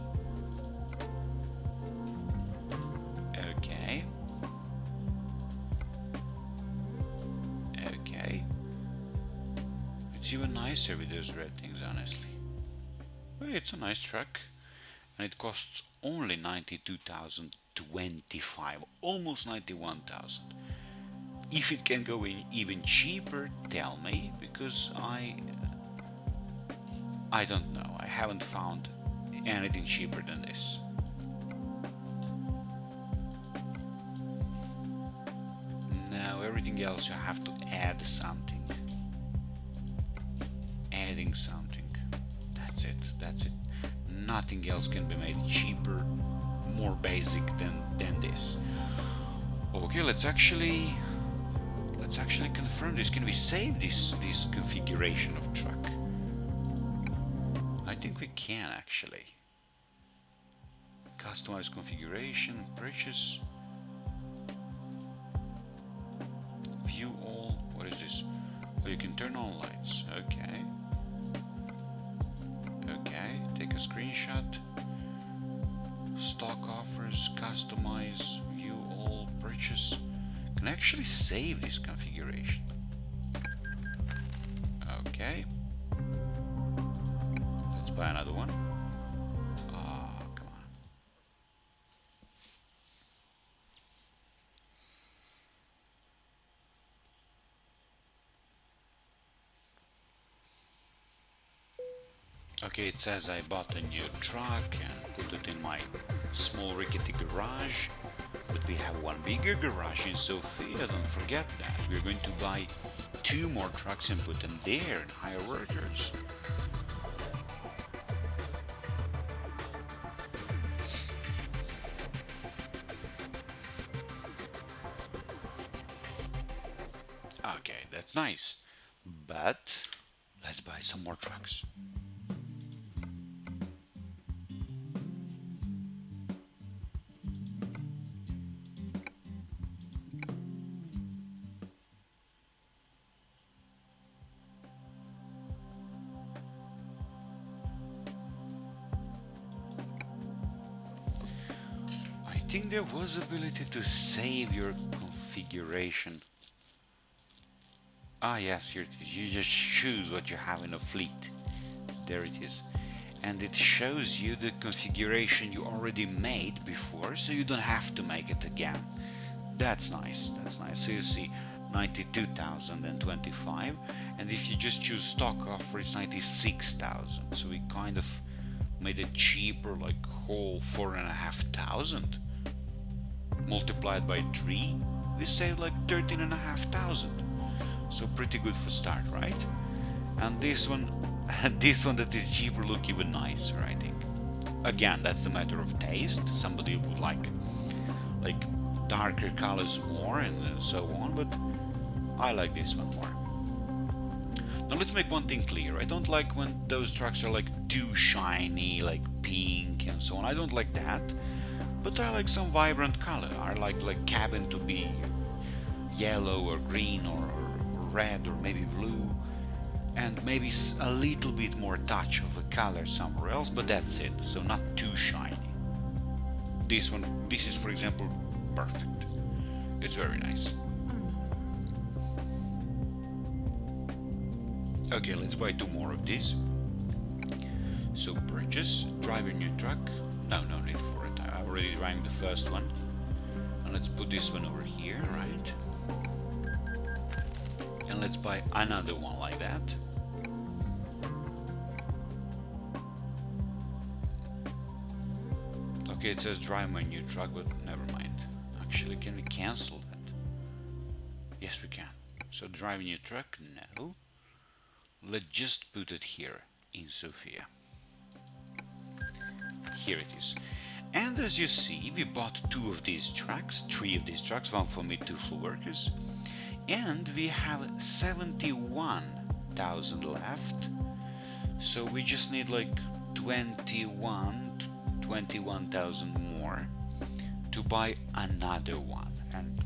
looks even nicer with those red things, honestly. Well, it's a nice truck, and it costs only 92,025, almost 91,000. If it can go in even cheaper, tell me, because I don't know. I haven't found anything cheaper than this. Now everything else you have to add something. Adding something. That's it. That's it. Nothing else can be made cheaper, more basic than this. Okay, let's actually confirm this. Can we save this configuration of truck? I think we can actually. Customize configuration, purchase, view all. What is this? Oh, you can turn on lights. Okay. Okay, take a screenshot. Stock offers, customize, view all, purchase. Can actually save this configuration. Okay. Let's buy another one. Oh, come on. Okay, it says I bought a new truck and put it in my small rickety garage, but we have one bigger garage in Sofia, don't forget that. We're going to buy 2 more trucks and put them there and hire workers. Okay, that's nice, but let's buy some more trucks. I think there was ability to save your configuration. Ah yes, here it is. You just choose what you have in a fleet. There it is. And it shows you the configuration you already made before, so you don't have to make it again. That's nice, that's nice. So you see 92,025, and if you just choose stock offer, it's 96,000. So we kind of made it cheaper, like whole 4,500. Multiplied by 3, we saved like 13,500. So pretty good for start, right? And this one that is cheaper look even nicer, I think. Again, that's the matter of taste. Somebody would like darker colors more and so on, but I like this one more. Now let's make one thing clear. I don't like when those trucks are like too shiny, like pink and so on. I don't like that. But I like some vibrant color. I like cabin to be yellow or green or red or maybe blue, and maybe a little bit more touch of a color somewhere else, but that's it. So not too shiny. This is for example perfect. It's very nice. Okay, let's buy 2 more of these. So purchase, drive your new truck. No need for it. I already driving the first one. And let's put this one over here, right? And let's buy another one like that. Okay, it says drive my new truck, but never mind. Actually, can we cancel that? Yes, we can. So drive a new truck? No. Let's just put it here in Sofia. Here it is. And as you see, we bought 2 of these trucks, 3 of these trucks, one for me, 2 for workers. And we have 71,000 left. So we just need like 21,000 more to buy another one. And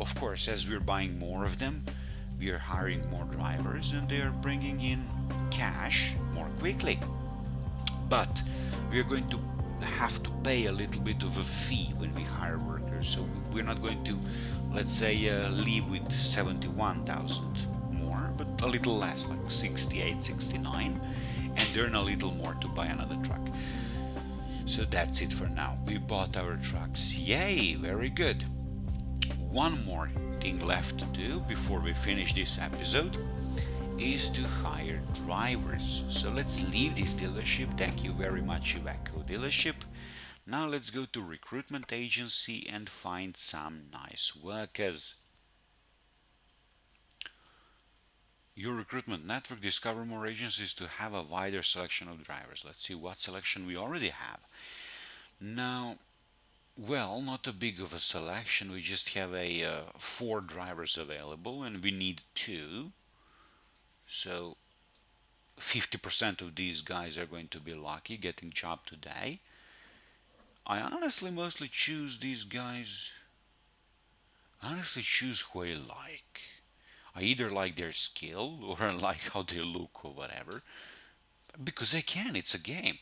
of course, as we're buying more of them, we are hiring more drivers and they are bringing in cash more quickly. But we are going to have to pay a little bit of a fee when we hire workers. So we're not going to, let's say, leave with 71,000 more. but a little less, like 68, 69, and earn a little more to buy another truck. So that's it for now. We bought our trucks. Yay, very good. One more thing left to do before we finish this episode is to hire drivers. So let's leave this dealership. Thank you very much, Iveco dealership. Now let's go to recruitment agency and find some nice workers. Your recruitment network, discover more agencies to have a wider selection of drivers. Let's see what selection we already have. Now, well, not a big of a selection. We just have 4 drivers available and we need 2. So 50% of these guys are going to be lucky getting job today. I honestly mostly choose these guys. Honestly choose who I like. I either like their skill or I like how they look or whatever. Because I can, it's a game.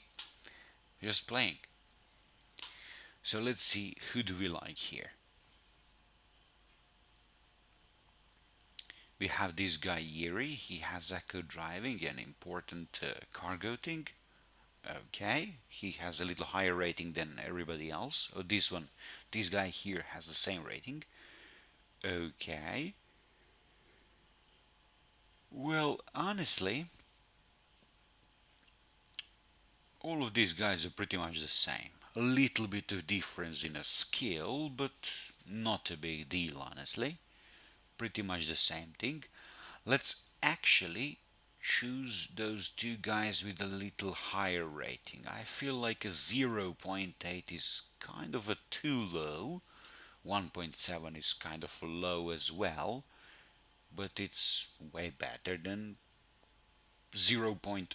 Just playing. So let's see, who do we like here? We have this guy Yuri. He has eco driving, an important cargo thing. Okay, he has a little higher rating than everybody else. Oh, this guy here has the same rating. Okay. Well, honestly, all of these guys are pretty much the same. A little bit of difference in a skill, but not a big deal, honestly. Pretty much the same thing. Let's actually choose those 2 guys with a little higher rating. I feel like a 0.8 is kind of a too low. 1.7 is kind of low as well, but it's way better than 0.8.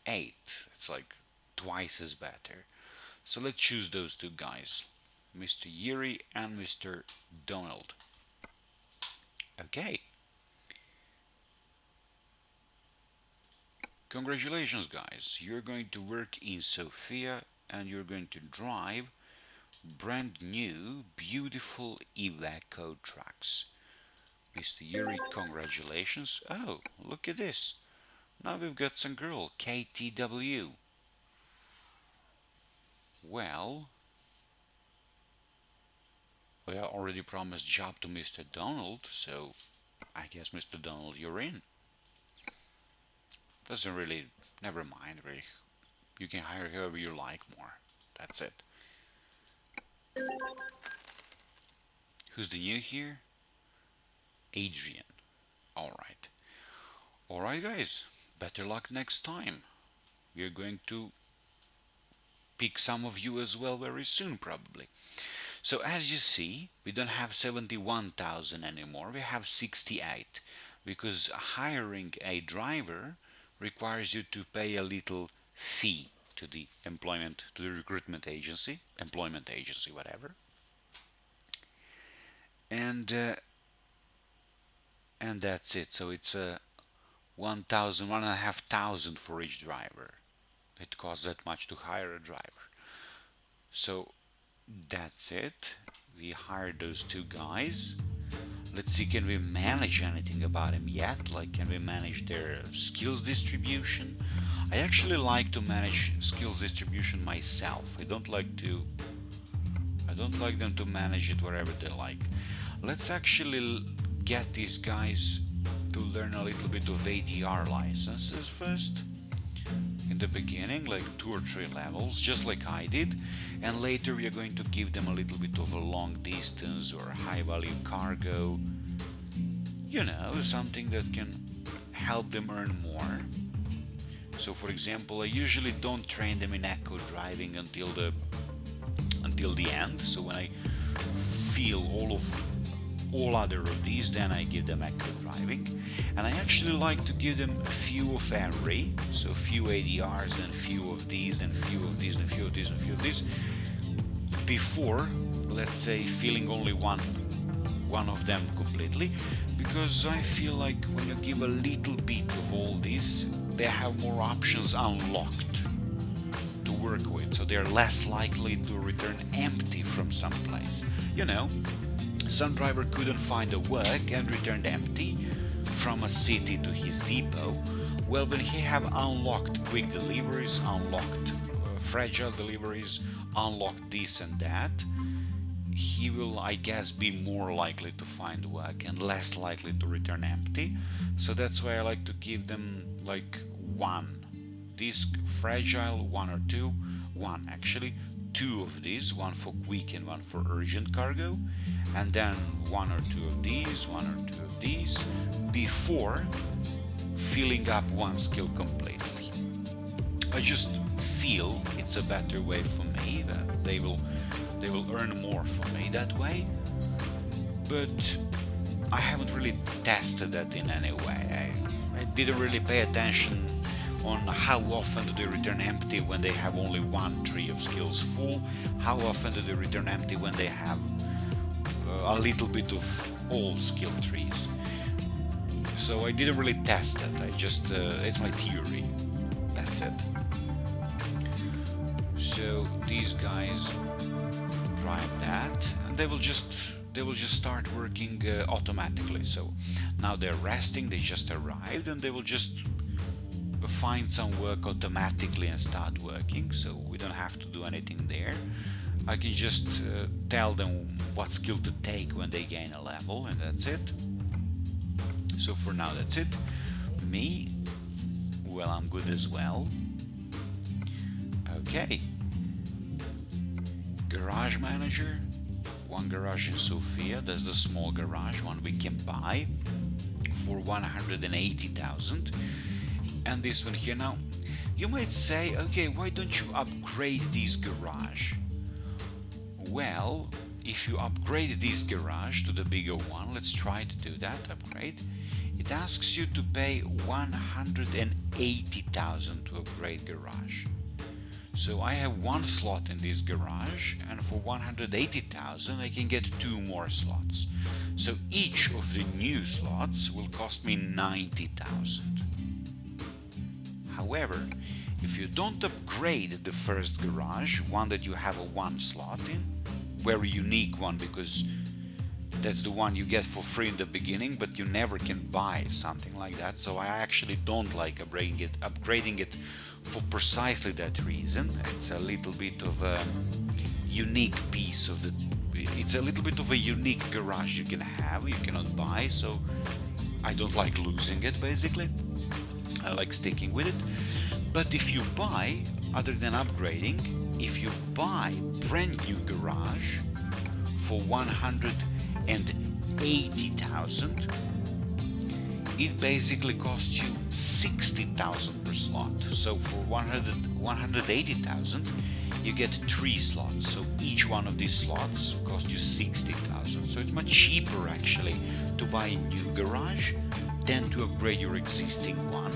It's like twice as better. So let's choose those 2 guys, Mr. Yuri and Mr. Donald. Okay. Congratulations, guys. You're going to work in Sofia and you're going to drive brand new, beautiful Iveco trucks. Mr. Yuri, congratulations. Oh, look at this. Now we've got some girl, KTW. Well, we already promised job to Mr. Donald, so I guess Mr. Donald, you're in. Doesn't really, never mind, really. You can hire whoever you like more. That's it. Who's the new here? Adrian. Alright. Alright, guys. Better luck next time. We're going to pick some of you as well very soon, probably. So as you see, we don't have 71,000 anymore. We have 68. Because hiring a driver requires you to pay a little fee to the recruitment agency, employment agency, whatever. And that's it. So it's 1,500 for each driver. It costs that much to hire a driver. So that's it. We hired those 2 guys. Let's see, can we manage anything about them yet? Like, can we manage their skills distribution? I actually like to manage skills distribution myself. I don't like them to manage it wherever they like. Let's actually get these guys to learn a little bit of ADR licenses first. In the beginning, like 2 or 3 levels, just like I did, and later we are going to give them a little bit of a long distance or high value cargo, you know, something that can help them earn more. So for example, I usually don't train them in eco driving until the end. So when I feel all other of these, then I give them eco driving, and I actually like to give them a few of every, so a few ADRs, then a few of these, then a few of these, then a few of these, and a few of these, before, let's say, feeling only one of them completely, because I feel like when you give a little bit of all this, they have more options unlocked to work with, so they're less likely to return empty from someplace. You know, some driver couldn't find a work and returned empty. from a city to his depot, well, when he have unlocked quick deliveries, unlocked fragile deliveries, unlocked this and that, he will, I guess, be more likely to find work and less likely to return empty. So that's why I like to give them like one disk fragile, one or two, one actually, two of these, one for quick and one for urgent cargo, and then one or two of these, one or two of these, before filling up one skill completely. I just feel it's a better way for me, that they will earn more for me that way, but I haven't really tested that in any way. I didn't really pay attention on how often do they return empty when they have only one tree of skills full, how often do they return empty when they have a little bit of all skill trees. So I didn't really test it, I just, it's my theory, that's it. So these guys drive that, and they will just start working automatically. So now they're resting, they just arrived, and they will just find some work automatically and start working, so we don't have to do anything there. I can just tell them what skill to take when they gain a level, and that's it. So for now that's it. Me, well, I'm good as well. Okay, garage manager, one garage in Sofia, that's the small garage one we can buy for 180,000. And this one here. Now you might say, okay, why don't you upgrade this garage? Well, if you upgrade this garage to the bigger one, let's try to do that, upgrade, it asks you to pay 180,000 to upgrade garage. So I have one slot in this garage, and for 180,000 I can get two more slots. So each of the new slots will cost me 90,000. However, if you don't upgrade the first garage, one that you have a one slot in, very unique one because that's the one you get for free in the beginning, but you never can buy something like that, so I actually don't like upgrading it for precisely that reason. It's a little bit of a unique piece of the... It's a little bit of a unique garage you can have, you cannot buy, so I don't like losing it basically. I like sticking with it. But if you buy, other than upgrading, if you buy brand new garage for 180,000, it basically costs you 60,000 per slot. So for 180,000 you get 3 slots, so each one of these slots costs you 60,000. So it's much cheaper actually to buy a new garage than to upgrade your existing one,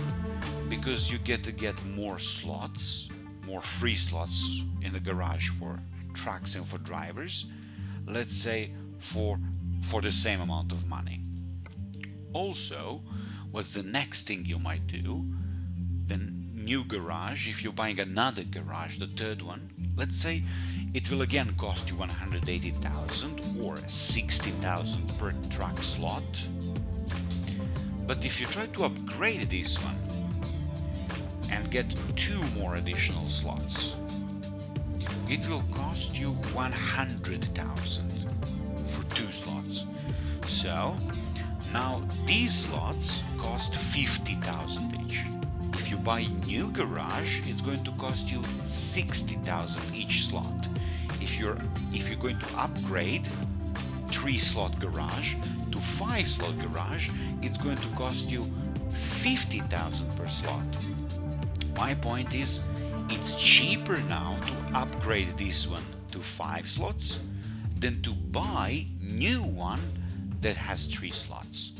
because you get more slots, more free slots in the garage for trucks and for drivers, let's say for the same amount of money. Also, what's the next thing you might do? The new garage, if you're buying another garage, the third one, let's say it will again cost you 180,000 or 60,000 per truck slot. But if you try to upgrade this one and get 2 more additional slots, it will cost you 100,000 for 2 slots. So now these slots cost 50,000 each. If you buy a new garage, it's going to cost you 60,000 each slot. If you're going to upgrade 3-slot garage to 5-slot garage, it's going to cost you 50,000 per slot. My point is, it's cheaper now to upgrade this one to 5 slots than to buy new one that has 3 slots.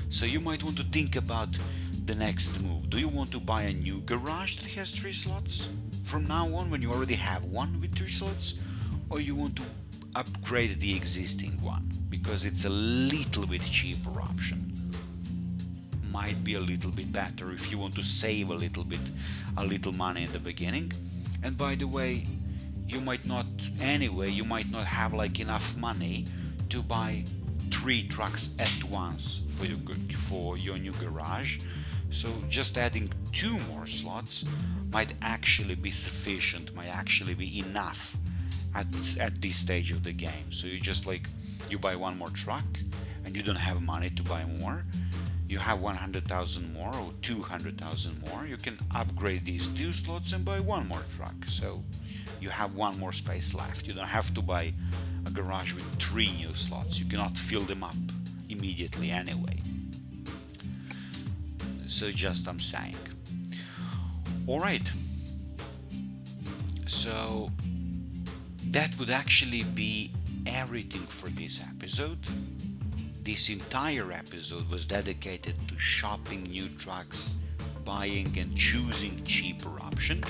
So you might want to think about the next move. Do you want to buy a new garage that has 3 slots from now on when you already have one with 3 slots, or you want to upgrade the existing one because it's a little bit cheaper option? Might be a little bit better if you want to save a little money in the beginning. And by the way, you might not have like enough money to buy 3 trucks at once for your new garage. So just adding 2 more slots might actually be sufficient, might actually be enough at this stage of the game. So you buy 1 more truck and you don't have money to buy more. You have 100,000 more or 200,000 more. You can upgrade these 2 slots and buy 1 more truck. So you have 1 more space left. You don't have to buy a garage with 3 new slots. You cannot fill them up immediately anyway. So just I'm saying. Alright. So that would actually be everything for this episode. This entire episode was dedicated to shopping new trucks, buying and choosing cheaper option,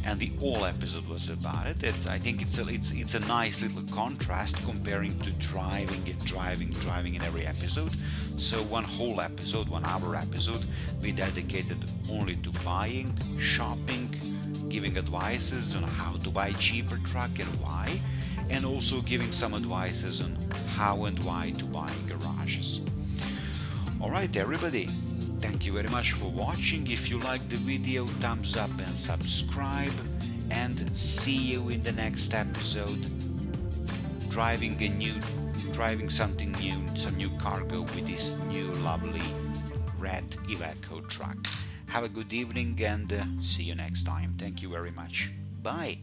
and the whole episode was about it. I think it's a nice little contrast comparing to driving in every episode. So one whole episode, 1 hour episode, we dedicated only to buying, shopping, giving advices on how to buy cheaper truck and why, and also giving some advices on how and why to buy garages. Alright everybody, thank you very much for watching. If you liked the video, thumbs up and subscribe, and see you in the next episode, driving something new, some new cargo with this new lovely red Iveco truck. Have a good evening and see you next time. Thank you very much. Bye.